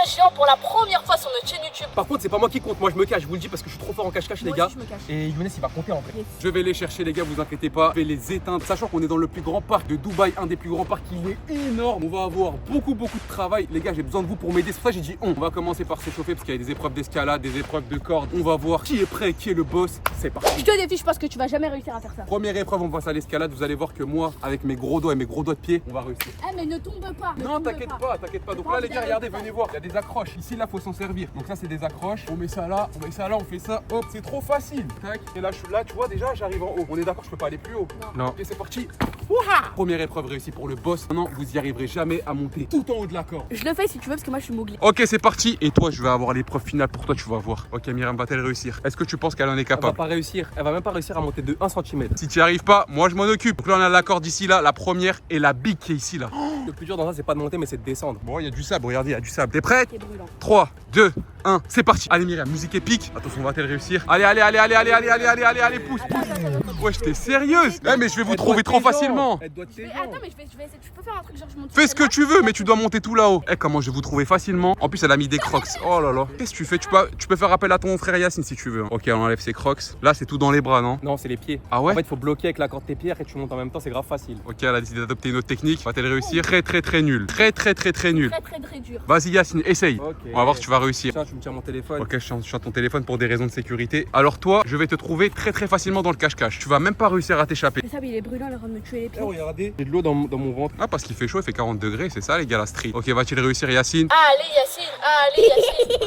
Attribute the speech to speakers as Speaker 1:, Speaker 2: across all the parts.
Speaker 1: géant pour la première fois sur notre chaîne YouTube.
Speaker 2: Par contre, c'est pas moi qui compte, moi je me cache, je vous le dis parce que je suis trop fort en cache-cache, les gars.
Speaker 1: Aussi, je me cache.
Speaker 2: Et Younes, il va compter en vrai.
Speaker 1: Yes.
Speaker 2: Je vais les chercher, les gars, vous inquiétez pas. Je vais les éteindre. Sachant qu'on est dans le plus grand parc de Dubaï, un des plus grands parcs, il est énorme. On va avoir beaucoup de travail. Les gars, j'ai besoin de vous pour m'aider. C'est pour ça que j'ai dit on. On va commencer par s'échauffer parce qu'il y a des épreuves d'escalade, des épreuves de corde. On va voir qui est prêt, qui est le boss. C'est parti.
Speaker 1: Je te défie, je pense que tu vas jamais réussir à faire ça.
Speaker 2: Première épreuve, on passe à l'escalade. Vous allez voir que moi, avec mes gros doigts et mes gros doigts de pied, on va réussir.
Speaker 1: Eh, mais ne tombe pas.
Speaker 2: Non, t'inquiète pas, t'inquiète pas. Donc là, les gars, regardez, venez voir. Il y a des accroches. Ici, là, faut s'en servir. Donc ça, c'est des accroches. On met ça là, on met ça là, on fait ça. Hop, c'est trop facile. Tac. Et là, là, tu vois, déjà, j'arrive en haut. On est d'accord, je peux pas aller plus haut.
Speaker 1: Non.
Speaker 2: Ok, c'est parti. Ouah. Première épreuve réussie pour le boss. Maintenant, vous y arriverez jamais à monter tout en haut de la corde.
Speaker 1: Je le fais si tu veux parce que moi je suis Mowgli.
Speaker 2: Ok, c'est parti. Et toi, je vais avoir l'épreuve finale pour toi, tu vas voir. Ok, Myriam, va-t-elle réussir? Est-ce que tu penses qu'elle en est
Speaker 3: Elle va
Speaker 2: capable?
Speaker 3: pas réussir, elle va même pas réussir à monter de 1 cm.
Speaker 2: Si tu n'y arrives pas, moi, je m'en occupe. Donc là, on a la corde ici, là, la première et la big qui est ici, là.
Speaker 3: Le plus dur dans ça, c'est pas de monter, mais c'est de descendre.
Speaker 2: Bon, il y a du sable, regardez, il y a du sable. T'es prête?
Speaker 1: C'est brûlant.
Speaker 2: 3, 2, 1, c'est parti. Allez Myriam, musique épique. Attention, va-t-elle réussir? Allez, pousse. Wesh, t'es sérieuse? Eh, mais je vais vous trouver trop facilement.
Speaker 3: Elle doit te tes
Speaker 1: Attends, mais je vais essayer. Tu peux faire un truc genre je monte.
Speaker 2: Fais ce que tu veux, mais tu dois monter tout là-haut. Eh, comment je vais vous trouver facilement? En plus, elle a mis des crocs. Oh là là. Qu'est-ce que tu fais? Tu peux faire appel à ton frère Yacine si tu veux. Ok, on enlève ses crocs. Là, c'est tout dans les bras, non?
Speaker 3: Non, c'est les pieds.
Speaker 2: Ah ouais?
Speaker 3: En fait, il faut bloquer avec la corde tes pieds et tu montes en même temps, c'est grave facile.
Speaker 2: Ok, elle a décidé d'adopter une autre technique. Va-t-elle réussir? Très nul. Très nul.
Speaker 1: Très dur.
Speaker 2: Vas-y Yacine, essaye.
Speaker 3: Ok.
Speaker 2: On va voir si tu vas réussir.
Speaker 3: Tiens, tu me tiens mon téléphone.
Speaker 2: Ok, je tiens ton téléphone pour des raisons de sécurité. Alors toi, je vais te trouver très facilement dans le cache-cache. Tu vas même pas réussir à t'échapper.
Speaker 1: Le sable il est brûlant, il est en train de me tuer les
Speaker 3: Eh,
Speaker 1: pieds.
Speaker 3: regardez, j'ai de l'eau dans mon ventre.
Speaker 2: Ah, parce qu'il fait chaud, il fait 40 degrés, c'est ça les gars la street. Ok, va-t-il réussir Yacine?
Speaker 1: Allez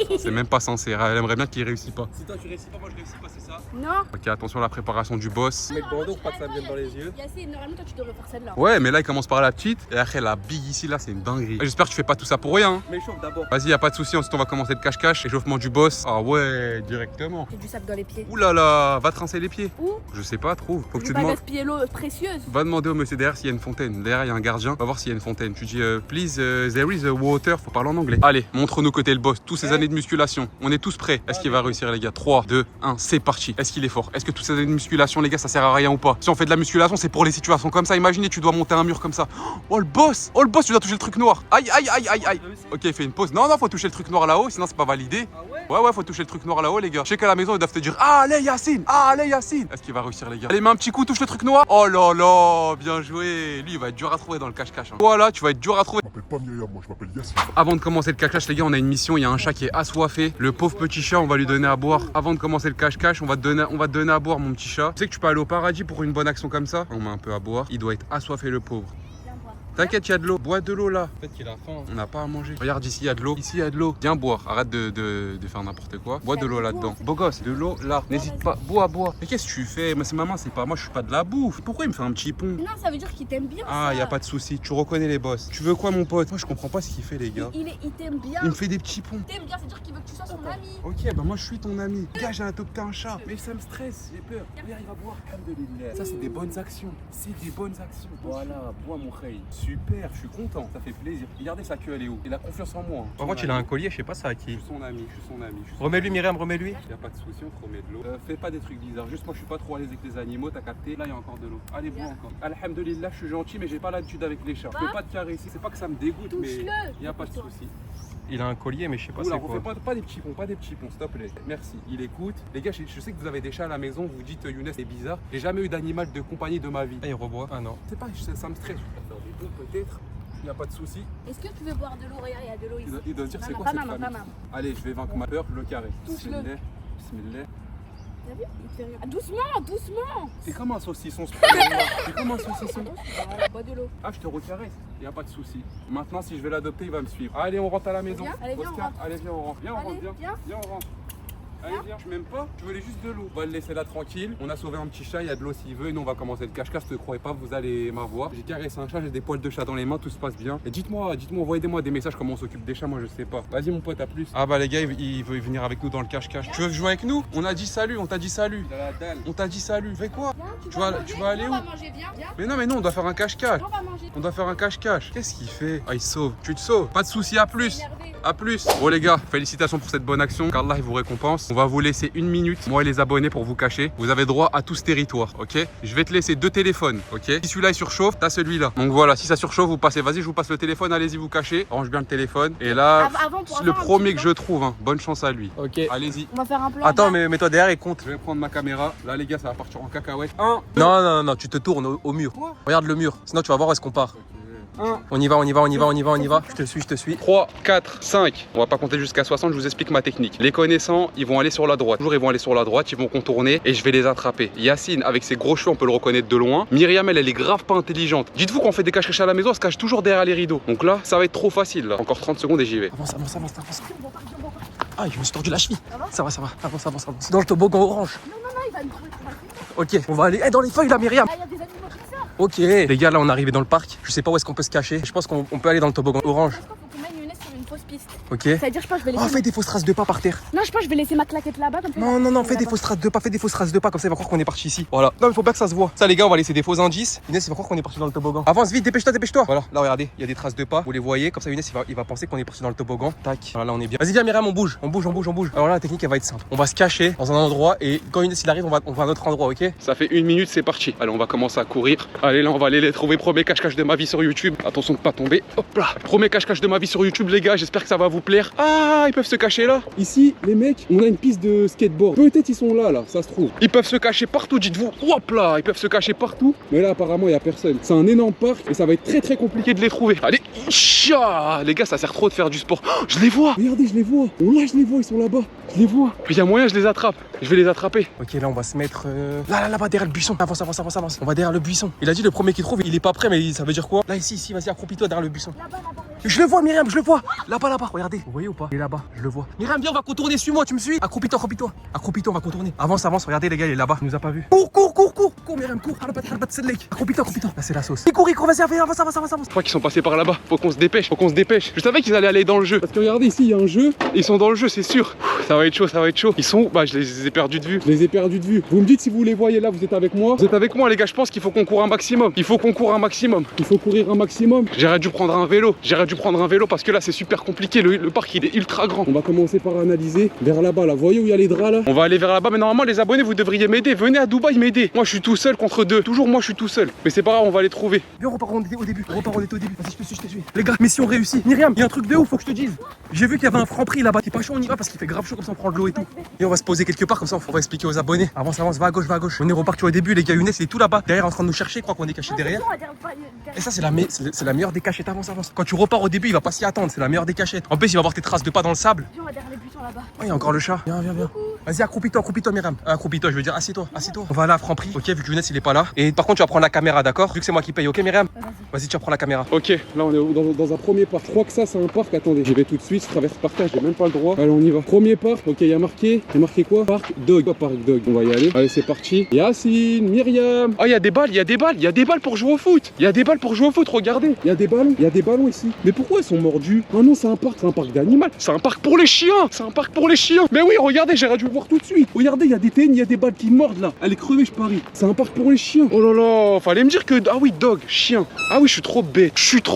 Speaker 1: Yacine.
Speaker 2: C'est même pas censé, elle aimerait bien qu'il réussisse pas.
Speaker 3: Si toi tu réussis pas, moi je réussis pas, c'est ça?
Speaker 1: Non.
Speaker 2: Ok, attention à la préparation du boss.
Speaker 3: Mets le bandeau pour pas que ça me vienne dans les yeux.
Speaker 1: Yacine, normalement toi tu devrais faire celle-là.
Speaker 2: Ouais, mais là il commence par la petite et après la big ici là, c'est une dinguerie. J'espère que tu fais pas tout ça pour rien. Hein.
Speaker 3: Mais chauffe d'abord.
Speaker 2: Vas-y, y a pas de souci, ensuite on va commencer le cache-cache, échauffement du boss. Ah ouais, directement.
Speaker 1: J'ai du sable dans les pieds.
Speaker 2: Ouh là là, va te rincer les pieds.
Speaker 1: Où?
Speaker 2: Je sais pas, trouve. Faut que
Speaker 1: Je
Speaker 2: tu
Speaker 1: vais pas
Speaker 2: demandes.
Speaker 1: gaspiller l'eau précieuse.
Speaker 2: Va demander au monsieur derrière s'il y a une fontaine. Derrière, il y a un gardien. Va voir s'il y a une fontaine. Tu dis, please, there is a water. Faut parler en anglais. Allez, montre-nous que t'es le boss. Tous ces années de musculation. On est tous prêts. Est-ce qu'il va réussir, les gars? 3, 2, 1, c'est parti. Est-ce qu'il est fort? Est-ce que toutes ces années de musculation, les gars, ça sert à rien ou pas? Si on fait de la musculation, c'est pour les situations comme ça. Imaginez, tu dois monter un mur comme ça. Oh, le boss! Oh, le boss, tu dois toucher le truc noir. Aïe. Ok, fais une pause. Non, faut toucher le truc noir là-haut, sinon c'est pas validé.
Speaker 3: Ah ouais?
Speaker 2: Ouais, faut toucher le truc noir là-haut, les gars. Je sais qu'à la maison, ils doivent te dire, allez, Yacine! Est-ce qu'il va réussir, les gars? Allez, mets un petit coup, touche le truc noir. Oh là là, bien joué. Lui, il va être dur à trouver dans le cache-cache. Hein. Voilà, tu vas être dur à trouver.
Speaker 4: Je m'appelle pas Myriam, moi je m'appelle Yacine.
Speaker 2: Avant de commencer le cache-cache, les gars, on a une mission. Il y a un chat qui est assoiffé. Le pauvre petit chat, on va lui donner à boire. Avant de commencer le cache-cache, on va te donner à boire, mon petit chat. Tu sais que tu peux aller au paradis pour une bonne action comme ça? On met un peu à boire. Il doit être assoiffé, le pauvre. T'inquiète, il y a de l'eau. Bois de l'eau là.
Speaker 3: Peut-être qu'il a faim.
Speaker 2: On n'a pas à manger. Regarde, ici, il y a de l'eau. Ici, il y a de l'eau. Viens boire. Arrête de faire n'importe quoi. Bois de l'eau là-dedans. Beau gosse, de l'eau là. N'hésite pas. Bois. Mais qu'est-ce que tu fais? Mais c'est maman, c'est pas moi, je suis pas de la bouffe. Pourquoi il me fait un petit pont?
Speaker 1: Non, ça veut dire qu'il t'aime bien.
Speaker 2: Ah, y a pas de souci. Tu reconnais les boss. Tu veux quoi, mon pote? Moi, je comprends pas ce qu'il fait, les gars.
Speaker 1: Il t'aime bien.
Speaker 2: Il me fait des petits ponts.
Speaker 1: Il t'aime bien, c'est-à-dire qu'il veut que tu sois son ami.
Speaker 2: Ok, bah moi je suis ton ami. Gars, j'ai adopté un chat. Mais ça me stresse, j'ai peur. Regarde, il va boire comme de l'hiver. Ça, c'est des bonnes actions. C'est des bonnes actions. Voilà, bois mon rey. Super, je suis content. Ça fait plaisir. Regardez sa queue, elle est où? Il a confiance en moi.
Speaker 3: Par contre, il a un collier, je sais pas ça à
Speaker 2: Je
Speaker 3: qui.
Speaker 2: suis son ami.
Speaker 3: Remets-lui, Myriam, remets-lui.
Speaker 2: Y a pas de souci, on te remet de l'eau. Fais pas des trucs bizarres. Juste moi, je suis pas trop à l'aise avec les animaux. T'as capté? Là, il y a encore de l'eau. Allez, bois encore. Alhamdulillah, je suis gentil, mais j'ai pas l'habitude avec les chats. Je peux pas te caresser. C'est pas que ça me dégoûte, mais
Speaker 1: Touche-le.
Speaker 2: y a pas de souci.
Speaker 3: Il a un collier, mais je sais pas
Speaker 2: Oula,
Speaker 3: c'est quoi.
Speaker 2: refais pas des petits ponts, s'il te plaît. Merci. Il écoute. Les gars, je sais que vous avez des chats à la maison, vous dites Younes c'est bizarre. J'ai jamais eu d'animal de compagnie de ma vie.
Speaker 3: Ah, il reboit. Ah non.
Speaker 2: C'est pas, ça me stresse. Je vais faire des ponts peut-être. Il n'y a pas de souci.
Speaker 1: Est-ce que tu veux boire de l'eau? Regarde, il y a de l'eau ici.
Speaker 2: Il doit se dire c'est
Speaker 1: Non,
Speaker 2: quoi
Speaker 1: pas
Speaker 2: cette
Speaker 1: maman,
Speaker 2: famille.
Speaker 1: pas maman.
Speaker 2: Allez, je vais vaincre ma peur, le carré.
Speaker 1: Touche-le.
Speaker 2: Bismillah.
Speaker 1: T'as vu? Il te fait rien. Ah, doucement.
Speaker 2: T'es comme un saucisson, ce problème-là. T'es comme un saucisson.
Speaker 1: Voilà, bois de l'eau.
Speaker 2: Ah, je te recaresse. Il n'y a pas de souci. Maintenant, si je vais l'adopter, il va me suivre. Allez, on rentre à la maison.
Speaker 1: Viens, allez, viens, on
Speaker 2: Oscar,
Speaker 1: rentre.
Speaker 2: allez, viens, on rentre. Viens, on rentre,
Speaker 1: Allez,
Speaker 2: viens. Viens, on rentre. Allez, viens, je m'aime pas, je voulais juste de l'eau. On va le laisser là tranquille. On a sauvé un petit chat, il y a de l'eau s'il veut. Et nous, on va commencer le cache-cache. Ne croyez pas, vous allez m'avoir. J'ai caressé un chat, j'ai des poils de chat dans les mains, tout se passe bien. Et dites-moi, envoyez-moi des messages comment on s'occupe des chats, moi je sais pas. Vas-y, mon pote, à plus. Ah bah, les gars, il veut venir avec nous dans le cache-cache. Tu veux jouer avec nous? On a dit salut, on t'a dit salut.
Speaker 3: Il a la dalle.
Speaker 2: On t'a dit salut. Fais quoi?
Speaker 1: Viens,
Speaker 2: Tu vas aller où?
Speaker 1: On va manger, viens.
Speaker 2: Mais non, on doit faire un cache-cache.
Speaker 1: On va manger.
Speaker 2: On doit faire un cache-cache. Qu'est-ce qu'il fait? Ah, il sauve. Tu te sauves. Pas de soucis, à plus.
Speaker 1: Énervé.
Speaker 2: À plus. Bon les gars, félicitations pour cette bonne action. Qu'Allah il vous récompense. On va vous laisser 1 minute, moi et les abonnés, pour vous cacher. Vous avez droit à tout ce territoire, ok? Je vais te laisser 2 téléphones, ok? Si celui-là il surchauffe, t'as celui-là. Donc voilà, si ça surchauffe, vous passez. Vas-y, je vous passe le téléphone, allez-y vous cachez. Range bien le téléphone. Et là, le premier que je trouve, hein. Bonne chance à lui.
Speaker 3: Ok.
Speaker 2: Allez-y.
Speaker 1: On va faire un plan.
Speaker 3: Attends, mais mets-toi derrière et compte.
Speaker 2: Je vais prendre ma caméra. Là les gars, ça va partir en cacahuète. 1,
Speaker 3: Non, non, non, tu te tournes au mur.
Speaker 2: Quoi?
Speaker 3: Regarde le mur, sinon tu vas voir où est-ce qu'on part.
Speaker 2: 1,
Speaker 3: On y va, on y va, on y va, on y va, on y va. Je te suis, je te suis.
Speaker 2: 3, 4, 5. On va pas compter jusqu'à 60, je vous explique ma technique. Les connaissants, ils vont aller sur la droite. Toujours, ils vont aller sur la droite, ils vont contourner et je vais les attraper. Yacine, avec ses gros cheveux, on peut le reconnaître de loin. Myriam, elle est grave pas intelligente. Dites-vous qu'on fait des cache-cache à la maison, elle se cache toujours derrière les rideaux. Donc là, ça va être trop facile. Là. Encore 30 secondes et j'y vais.
Speaker 3: Avance, avance, avance, avance. Ah, je me suis tordu la cheville. Ça va, ça va. Avance, avance, avance. Dans le toboggan orange.
Speaker 1: Non, il va nous trouver.
Speaker 3: Ok, on va aller. Dans les feuilles là, Myriam.
Speaker 1: Ah, il y a des animaux qui sortent.
Speaker 3: Ok. Les gars, là, on est arrivé dans le parc. Je sais pas où est-ce qu'on peut se cacher. Je pense qu'on peut aller dans le toboggan orange.
Speaker 1: Je pense qu'on mène Younes sur une fausse piste.
Speaker 3: Ok.
Speaker 1: C'est-à-dire, je pense que je vais laisser.
Speaker 3: Oh, fais des fausses traces de pas par terre.
Speaker 1: Non, je pense que je vais laisser ma claquette là-bas comme ça.
Speaker 3: Non, non, non, fais des fausses traces de pas, fais des fausses traces de pas, comme ça il va croire qu'on est parti ici. Voilà. Non, il faut pas que ça se voit. Ça, les gars, on va laisser des faux indices. Younes, il va croire qu'on est parti dans le toboggan. Avance vite, dépêche-toi, dépêche-toi. Voilà, là, regardez, il y a des traces de pas. Vous les voyez, comme ça, Younes, il va penser qu'on est parti dans le toboggan. Tac. Voilà, là, on est bien. Vas-y, viens, Myriam, on bouge, on bouge, on bouge, on bouge. Alors là, la technique, elle va être simple. On va se cacher dans un endroit et quand Younes il arrive, on va à un autre endroit, ok?
Speaker 2: Ça fait 1 minute, c'est parti. Allez, on va commencer à courir. Allez, là, on va aller les trouver. Premier cache-cache de ma vie sur YouTube. Attention de pas tomber. Hop là. Premier cache-cache de ma vie sur YouTube, les gars. J'espère que ça va vous plaire. Ah, ils peuvent se cacher là. Ici, les mecs, on a une piste de skateboard. Peut-être ils sont là, ça se trouve. Ils peuvent se cacher partout, dites-vous. Hop là, ils peuvent se cacher partout. Mais là, apparemment, il y a personne. C'est un énorme parc et ça va être très très compliqué de les trouver. Allez, chia. Les gars, ça sert trop de faire du sport. Oh, je les vois. Regardez, je les vois. Oh là, je les vois, ils sont là-bas. Je les vois. Il y a moyen, je les attrape. Je vais les attraper.
Speaker 3: Ok, là, on va se mettre là-bas, derrière le buisson. Avance, avance, avance, avance. On va derrière le buisson. Il a dit le premier qui trouve, il est pas prêt, mais ça veut dire quoi? Là, ici, vas-y, accroupis-toi derrière le buisson.
Speaker 1: Là-bas.
Speaker 3: Je le vois, Myriam, je le vois. Là-bas, regardez. Vous voyez ou pas? Il est là-bas, je le vois. Myriam, viens, on va contourner, suis-moi, tu me suis? Accroupis-toi, accroupis-toi. Accroupis-toi, on va contourner. Avance, avance, regardez, les gars, il est là-bas. Il nous a pas vu. Cours, Myriam, cours. Accroupis-toi. Là, c'est la sauce. Cours, vas-y, avance.
Speaker 2: Je crois qu'ils sont passés par là-bas. Faut qu'on se dépêche. Je savais qu'ils allaient aller dans le jeu. Parce que regardez, ici, il y a un jeu. Ils sont dans le jeu, c'est sûr. Ça va être chaud. Ils sont. Bah, je les ai perdus de vue. Vous me dites si vous les voyez là, vous êtes avec moi. Vous êtes avec moi, les gars. Je pense qu'il faut qu'on court un maximum. Il faut courir un maximum. J'aurais dû prendre un vélo. Parce que là, c'est super compliqué. Le parc, il est ultra grand. On va commencer par analyser vers là-bas. Là, voyez où il y a les draps là? On va aller vers là-bas. Mais normalement, les abonnés, vous devriez m'aider. Venez à Dubaï m'aider. Moi, je suis tout seul contre 2. Toujours moi, je suis tout seul. Mais c'est pas grave, on va les trouver.
Speaker 3: Viens, on repart, on était au début. Vas-y, je te suis. Les gars, mission réussie. Myriam, il y a un truc de ouf, faut que je te dise. J'ai vu qu'il y avait un franc prix là-bas. T'es pas chaud, on y va parce qu'il fait grave chaud, comme ça on prend de l'eau et tout. Et on va se poser quelque part, comme ça on va expliquer aux abonnés. Avance, va à gauche. On est reparti au début, les gars. Younes, il est tout là-bas, derrière, en train de nous chercher. Je crois qu'on est caché derrière. Et ça, c'est la meilleure des cachettes. Avance. Quand tu repars au début, il va pas s'y attendre. C'est la meilleure des cachettes. En plus, il va voir tes traces de pas dans le sable.
Speaker 1: Viens, on va derrière les buissons là-bas.
Speaker 3: Oh, il y a encore le chat. Viens. Vas-y, accroupis-toi, Myriam. Accroupis-toi, je veux dire, assieds-toi. On va aller à Franprix. Ok, vu que Younes, il est pas là. Et par contre, tu vas prendre la caméra, d'accord? Vu que c'est moi qui paye, ok, Myriam? Vas-y, tu vas prendre la caméra.
Speaker 2: Ok, là on est dans un premier parc. Je crois que ça c'est un parc. Attendez, j'y vais tout de suite. Je traverse par terre, j'ai même pas le droit. Allez, on y va. Premier parc. Ok, il y a marqué quoi? Parc Dog. Pas Parc Dog. On va y aller. Allez, c'est parti. Yacine, Myriam. Ah, il y a des balles pour jouer au foot. Regardez. Il y a des ballons ici. Mais pourquoi ils sont mordus? Oh non, c'est un parc d'animal. C'est un parc pour les chiens. Mais oui, regardez, j'aurais dû le voir tout de suite. Regardez, il y a des tennes, il y a des balles qui mordent là. Elle est crevée, je parie. C'est un parc pour les chiens. Oh là là, fallait me dire que. Ah oui, dog, chien. Ah oui, je suis trop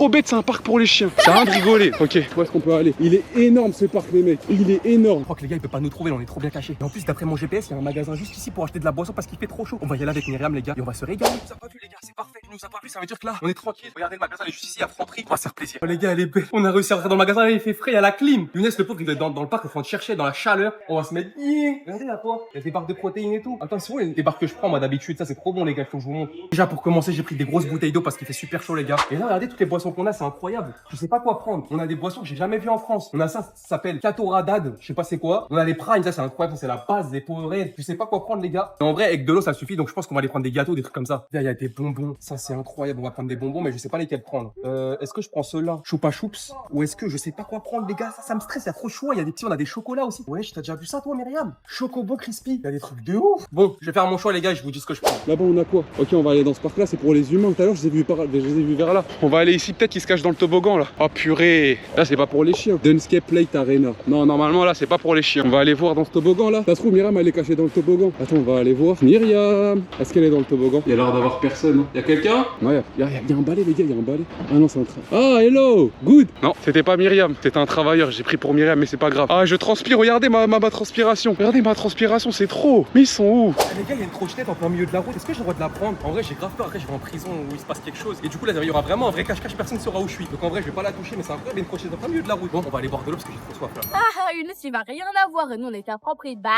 Speaker 2: bête, c'est un parc pour les chiens. Ça a rien de rigoler. Ok, où est-ce qu'on peut aller? Il est énorme ce parc, les mecs. Il est énorme.
Speaker 3: Je crois que les gars, il peut pas nous trouver, on est trop bien cachés. Et en plus, d'après mon GPS, il y a un magasin juste ici pour acheter de la boisson parce qu'il fait trop chaud. On va y aller avec Myriam, les gars, et on va se régaler. Il nous a pas vu, les gars, c'est parfait. Il nous a pas vu, ça veut dire que là, on est tranquille. Regardez, le magasin, il est juste ici à Franprix. On va se faire plaisir. Oh, les gars, elle est belle. On a réussi à rentrer dans le magasin, il fait frais, il y a la clim. Younes, le pauvre, il est dans le parc, on va chercher dans la chaleur. On va se mettre. Regardez là, quoi. Il y a des barres de protéines et tout. Attention, il y a des barres que je prends, moi, d'habitude. Ça, c'est trop bon, les gars, faut que je vous montre. Déjà, pour commencer, j'ai pris des grosses bouteilles d'eau parce qu'il fait super chaud, les gars. Et là, regardez toutes les boissons qu'on a, c'est incroyable. Je sais pas quoi prendre. On a des boissons que j'ai jamais vues en France. On a ça s'appelle Catoradad. Je sais pas c'est quoi. On a les Prime, ça, c'est incroyable. C'est la base des Powerade. Je sais pas quoi prendre, les gars. Mais en vrai, avec de l'eau, ça suffit. Donc, je pense qu'on va aller prendre des gâteaux, des trucs comme ça. Là, il y a des bonbons. Ça, c'est incroyable. On va prendre des bonbons, mais je sais pas lesquels prendre. Est-ce que je prends ceux-là? Choupa Choups? Ou est-ce que je sais pas quoi prendre, les gars? Ça me stresse. Il y a trop chaud. Il y a des petits, on a des chocolats aussi. Ouais, t'as déjà vu ça, toi, Myriam? Chocobo crispy. Il y a des trucs de ouf. Bon, je vais faire mon choix, les gars. Je vous dis ce que je prends.
Speaker 4: Là-bas, on a quoi? Ok, on va aller dans ce parc-là. C'est pour les humains. Tout à l'heure, je les ai
Speaker 2: Vas-y, vu vers là. On va aller ici, peut-être qu'il se cache dans le toboggan là. Oh purée. Là, c'est pas pour les chiens. Dunscape Plate Arena. Non, normalement, là, c'est pas pour les chiens. On va aller voir dans ce toboggan là. Ça se trouve, Myriam, elle est cachée dans le toboggan. Attends, on va aller voir. Myriam, est-ce qu'elle est dans le toboggan? Il y a l'air d'avoir personne. Hein. Y a quelqu'un? Ouais, y a un balai, les gars, y a un balai. Ah non, c'est un train. Ah, hello, good. Non, c'était pas Myriam. C'était un travailleur. J'ai pris pour Myriam, mais c'est pas grave. Ah, je transpire. Regardez ma transpiration. Regardez ma transpiration, c'est trop. Mais ils sont où?
Speaker 3: Les gars, il y a une trottinette en plein milieu de la route. Est-ce que j'ai le droit de la prendre? En vrai, j'ai grave peur. Après, je vais en prison où il se passe quelque chose. Et du coup, là, il y aura vraiment un vrai cache-cache. Personne ne saura où je suis. Donc en vrai, je vais pas la toucher, mais c'est incroyable. Il y a une trottinette en plein milieu de la route. Bon, on va aller boire de l'eau parce que j'ai trop soif là.
Speaker 1: Ah, Younes, il va rien avoir. Et nous, on était à propre. Bah,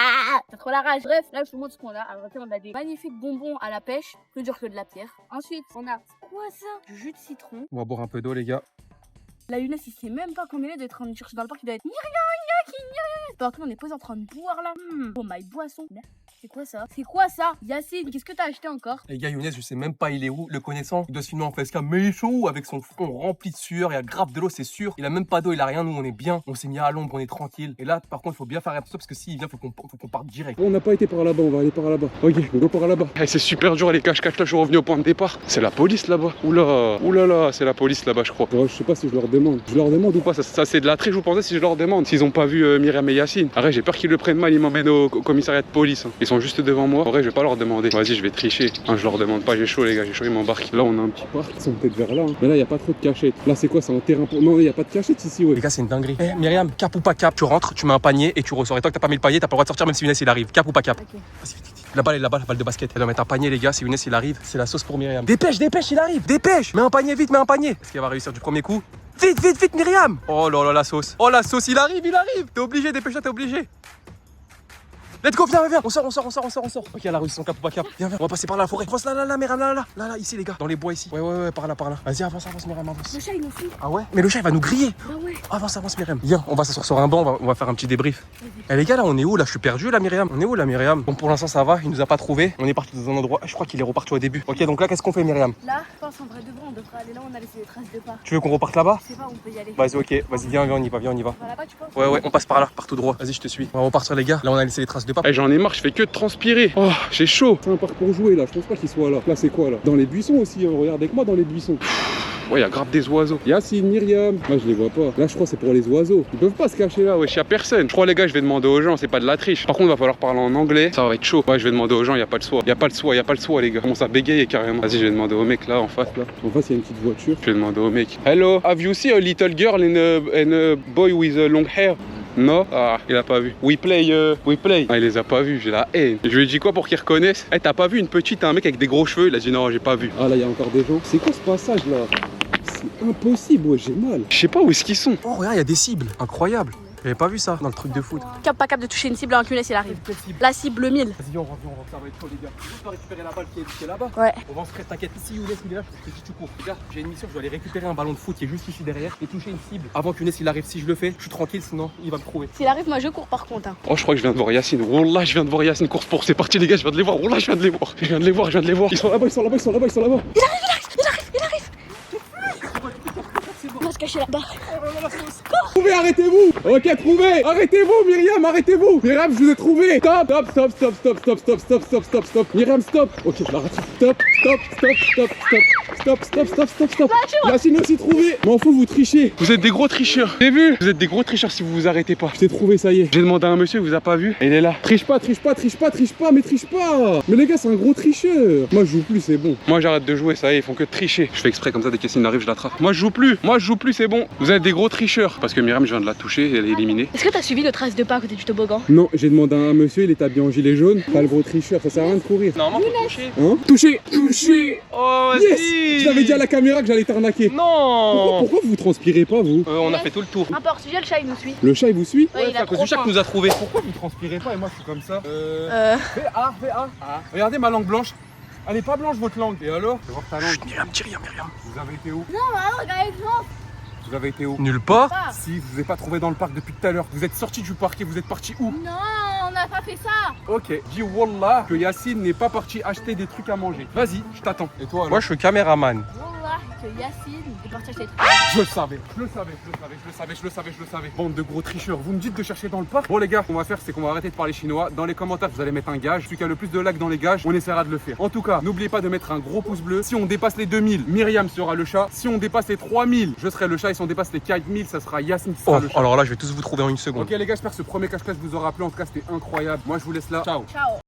Speaker 1: t'as trop la rage. Bref, là, je vous montre ce qu'on a. Alors, on a des magnifiques bonbons à la pêche, plus dur que de la pierre. Ensuite, on a quoi ça? Du jus de citron.
Speaker 3: On va boire un peu d'eau, les gars.
Speaker 1: Là, Younes, il sait même pas combien il est d'être en train de chercher dans le parc. Il doit être alors que nous, on est posé en train de boire là. Oh my boisson. C'est quoi ça? C'est quoi ça? Yacine, qu'est-ce que t'as acheté encore?
Speaker 3: Les gars, Younes, je sais même pas il est où. Le connaissant, il doit se filmer en facecam, mais il est chaud avec son front rempli de sueur. Il y a grave de l'eau, c'est sûr. Il a même pas d'eau, il a rien. Nous, on est bien. On s'est mis à l'ombre, on est tranquille. Et là, par contre, il faut bien faire attention parce que s'il vient, faut qu'on parte direct.
Speaker 2: On n'a pas été par là-bas, on va aller par là-bas. Ok, on va par là-bas. C'est super dur les cache-cache là, je suis revenu au point de départ. C'est la police là-bas. Oula, oulala, c'est la police là-bas, je crois. Ouais, je sais pas si je leur demande. Je leur demande ou pas? Ça c'est de la triche, je pensais si je leur demande. S'ils ont pas vu Myriam et Yacine. Arrête, j'ai peur qu'ils le prennent mal, ils m'emmènent au commissariat de police. Hein. Ils sont juste devant moi. Je vais pas leur demander. Vas-y, je vais tricher. Hein, je leur demande pas, j'ai chaud les gars, j'ai chaud, ils m'embarquent. Là, on a un petit parc, ils sont peut-être vers là. Hein. Mais là, il y a pas trop de cachette. Là, c'est quoi? C'est un terrain pour. Non, il y a pas de cachette ici, ouais.
Speaker 3: Les gars, c'est une dinguerie. Eh, Myriam, cap ou pas cap? Tu rentres, tu mets un panier et tu ressors. Et toi que t'as pas mis le panier, t'as pas le droit de sortir même si Younes il arrive. Cap ou pas cap?
Speaker 1: Ok.
Speaker 3: Vas-y, vite, vite. La balle, la balle de basket. Elle doit mettre un panier, les gars. Si Younes il arrive, c'est la sauce pour Myriam. Dépêche, dépêche, il arrive. Dépêche. Mets un panier, vite, mets un panier. Est-ce qu'il va réussir du premier coup? Vite, vite, vite, Myriam. Oh là là, la sauce. Oh la sauce, il arrive, il arrive. T'es obligé, dépêche-toi, t'es obligé. Let's go, viens, viens, on sort. Ok, elle a réussi son cap ou pas cap. Viens, on va passer par la forêt. Avance là, Myriam, là, ici, les gars, dans les bois ici. Ouais, par là. Vas-y, avance, Myriam, avance.
Speaker 1: Le chat, il nous suit.
Speaker 3: Ah ouais? Mais le chat, il va nous griller.
Speaker 1: Bah ouais.
Speaker 3: Avance, Myriam. Viens, on va s'asseoir sur un banc, on va faire un petit débrief. Eh les gars, là, on est où là? Je suis perdu là, Myriam. On est où là, Myriam? Bon, pour l'instant, ça va, il nous a pas trouvé. On est parti dans un endroit, je crois qu'il est reparti au début. Ok, donc là, qu'est-ce qu'on fait, Myriam?
Speaker 1: Là, je pense en vrai de vrai, on devrait aller là, on a laissé des traces de pas.
Speaker 3: Tu veux qu'on reparte là-bas?
Speaker 1: Je sais pas, on peut y aller.
Speaker 3: Vas-y, ok, vas-y, viens, on y va.
Speaker 1: On va là-bas, tu penses?
Speaker 3: Ouais, on passe par là, par tout droit. Vas-y, je te suis. On va repartir, les gars. Là, on a laissé les traces de pas.
Speaker 2: Eh, j'en ai marre, je fais que de transpirer. Oh, j'ai chaud. C'est un parc pour jouer là, je pense pas qu'il soit là. Là, c'est quoi là? Dans les buissons aussi, hein. Regarde avec moi dans les buissons. Ouais, il y a grave des oiseaux. Yacine, Myriam. Moi, je les vois pas. Là, je crois que c'est pour les oiseaux. Ils peuvent pas se cacher là, wesh, y a personne. Je crois, les gars, je vais demander aux gens, c'est pas de la triche. Par contre, va falloir parler en anglais. Ça va être chaud. Ouais, je vais demander aux gens, y a pas de soie. Y a pas le soie, les gars. Comment ça bégaye carrément. Vas-y, je vais demander au mec là, en face là. En face, il y a une petite voiture. Je vais demander au mec. Hello, have you seen a little girl and a boy with a long hair? Non? Ah, il a pas vu. We play. Ah, il les a pas vus, j'ai la haine. Je lui ai dit quoi pour qu'ils reconnaissent? Eh, t'as pas vu une petite, un mec avec des gros cheveux? Il a dit non, j'ai pas vu. Ah, là, il y a encore des gens. C'est quoi ce passage là? C'est impossible, ouais, j'ai mal. Je sais pas où est-ce qu'ils sont.
Speaker 3: Oh, regarde, il y a des cibles. Incroyable. J'avais pas vu ça dans le truc de foot.
Speaker 1: Cap pas cap de toucher une cible avant que Younes il arrive. La cible 1000.
Speaker 3: Vas-y, on rentre, ça va être chaud, les gars. Juste pas récupérer la balle qui est là-bas.
Speaker 1: Ouais.
Speaker 3: On va en se faire, t'inquiète. Ici, Younes il est là, je te dis, tu cours. Les gars, j'ai une mission, je dois aller récupérer un ballon de foot qui est juste ici derrière et toucher une cible. Avant que Younes il arrive, si je le fais, je suis tranquille, sinon il va me trouver.
Speaker 1: S'il arrive, moi je cours par contre. Hein.
Speaker 2: Oh, je crois que je viens de voir Yacine. Wallah, je viens de voir Yacine. Course pour, c'est parti, les gars, je viens de les voir. Wallah, je viens de les voir. Je viens de les voir. Ils sont là-bas.
Speaker 1: On va se cacher là-bas.
Speaker 2: Trouvez, arrêtez-vous. Ok, trouvez. Arrêtez-vous, Myriam, arrêtez-vous. Myriam, je vous ai trouvé. Stop. Myriam, stop. Ok, je la rattrape. Stop. Yacine aussi trouvé. M'en fous, vous trichez. Vous êtes des gros tricheurs. J'ai vu. Vous êtes des gros tricheurs si vous vous arrêtez pas. Je t'ai trouvé, ça y est. J'ai demandé à un monsieur, il vous a pas vu. Et il est là. Triche pas. Mais les gars, c'est un gros tricheur. Moi, je joue plus, c'est bon. Moi, j'arrête de jouer, ça y est, ils font que de tricher. Je fais exprès comme ça, dès qu'Yacine arrive, je l'attrape. Moi, je joue plus, c'est bon. Vous êtes des gros tricheurs. Parce que Myriam, je viens de la toucher, elle est éliminée.
Speaker 1: Est-ce que t'as suivi le trace de pas à côté du toboggan?
Speaker 2: Non, j'ai demandé à un monsieur, il est habillé en gilet jaune. Pas le gros tricheur, ça sert à rien de courir.
Speaker 3: Normalement, faut toucher.
Speaker 2: Hein? Toucher.
Speaker 3: Oh, vas-y.
Speaker 2: Yes. Je l'avais dit à la caméra que j'allais t'arnaquer.
Speaker 3: Non.
Speaker 2: Pourquoi vous transpirez pas, vous?
Speaker 3: On a fait tout le tour.
Speaker 1: Importe, celui-là, le chat il nous suit.
Speaker 2: Le chat, il vous suit?
Speaker 1: Ouais, il
Speaker 3: c'est
Speaker 1: a
Speaker 3: à cause
Speaker 1: trop
Speaker 3: du chat
Speaker 1: faim.
Speaker 3: que nous a trouvé. Pourquoi vous transpirez pas et moi je suis comme ça? VA. Regardez ma langue blanche. Elle est pas blanche votre langue. Et alors? Je vais voir ta langue. Myriam, dis rien, Myriam. Vous avez été où? Vous avez été où? Nulle part. Si, je vous ai pas trouvé dans le parc depuis tout à l'heure. Vous êtes sorti du parc et vous êtes parti où?
Speaker 1: Non, on n'a pas fait ça.
Speaker 2: Ok, dis Wallah que Yacine n'est pas parti acheter des trucs à manger. Vas-y, je t'attends. Et toi alors?
Speaker 3: Moi je suis caméraman.
Speaker 1: Wallah que Yacine est parti acheter des trucs.
Speaker 3: Je le savais, je le savais. Bande de gros tricheurs, vous me dites de chercher dans le parc. Bon les gars, ce qu'on va faire, c'est qu'on va arrêter de parler chinois. Dans les commentaires, vous allez mettre un gage. Celui qui a le plus de likes dans les gages, on essaiera de le faire. En tout cas, n'oubliez pas de mettre un gros pouce bleu. Si on dépasse les 2000, Myriam sera le chat. Si on dépasse les 3000, je serai le chat. Et si on dépasse les 4000, ça sera Yacine qui sera le chat.
Speaker 4: alors là, je vais tous vous trouver en une seconde.
Speaker 3: Ok les gars, j'espère que ce premier cache-cache vous aura plu. En tout cas, c'était incroyable. Moi, je vous laisse là. Ciao.
Speaker 1: Ciao.